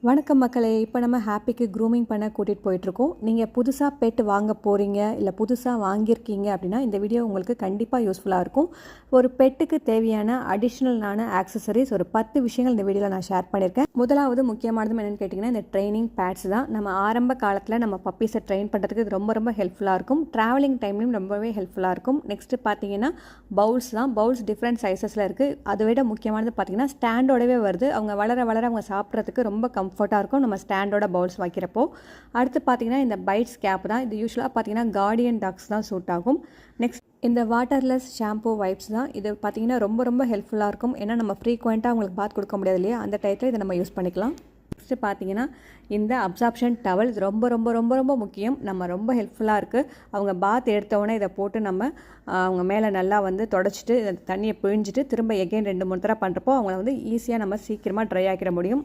வணக்கம் மக்களே. இப்போ நம்ம ஹாப்பிக்கு க்ரூமிங் பண்ண கூட்டிகிட்டு போயிட்டுருக்கோம். நீங்கள் புதுசாக பெட் வாங்க போகிறீங்க, இல்லை புதுசாக வாங்கியிருக்கீங்க அப்படின்னா இந்த வீடியோ உங்களுக்கு கண்டிப்பாக யூஸ்ஃபுல்லாக இருக்கும். ஒரு பெட்டுக்கு தேவையான அடிஷ்னலான ஆக்சசரிஸ் ஒரு 10 விஷயங்கள் இந்த வீடியோவில் நான் ஷேர் பண்ணியிருக்கேன். முதலாவது முக்கியமானது என்னென்னு கேட்டிங்கன்னா, இந்த ட்ரைனிங் பேட்ஸ் தான். நம்ம ஆரம்ப காலத்தில் நம்ம பப்பீஸை ட்ரெயின் பண்ணுறதுக்கு இது ரொம்ப ஹெல்ப்ஃபுல்லாக இருக்கும். ட்ராவலிங் டைம்லையும் ரொம்பவே ஹெல்ப்ஃபுல்லாக இருக்கும். நெக்ஸ்ட்டு பார்த்தீங்கன்னா பவுல்ஸ் தான். பவுல்ஸ் டிஃப்ரெண்ட் சைஸஸில் இருக்குது. அதை விட முக்கியமானது பார்த்தீங்கன்னா ஸ்டாண்டோடவே வருது. அவங்க வளர அவங்க சாப்பிட்றதுக்கு ரொம்ப கம்ஃபர்ட்டாக இருக்கும் நம்ம ஸ்டாண்டோட பவுல்ஸ் வைக்கிறப்போ. அடுத்து பார்த்தீங்கன்னா இந்த பைட்ஸ் கேப் தான். இது யூஸ்வலாக பார்த்தீங்கன்னா கார்டியன் டாக்ஸ் தான் சூட் ஆகும். நெக்ஸ்ட் இந்த வாட்டர்லெஸ் ஷாம்பூ வைப்ஸ் தான். இது பார்த்தீங்கன்னா ரொம்ப ஹெல்ப்ஃபுல்லாக இருக்கும். ஏன்னா நம்ம ஃப்ரீக்வெண்ட்டாக அவங்களுக்கு பாத் கொடுக்க முடியாது இல்லையா, அந்த டயத்தில் இதை நம்ம யூஸ் பண்ணிக்கலாம். நெக்ஸ்ட்டு பார்த்தீங்கன்னா இந்த அப்சார்ப்ஷன் டவல் இது ரொம்ப முக்கியம். நம்ம ரொம்ப ஹெல்ப்ஃபுல்லாக இருக்குது. அவங்க பாத் எடுத்தோடனே இதை போட்டு நம்ம அவங்க மேலே நல்லா வந்து தொடச்சிட்டு தண்ணியை பிழிஞ்சிட்டு திரும்ப எகைன் 2-3 தடவை பண்ணுறப்போ அவங்கள வந்து ஈஸியாக நம்ம சீக்கிரமாக ட்ரை ஆக்கிட முடியும்.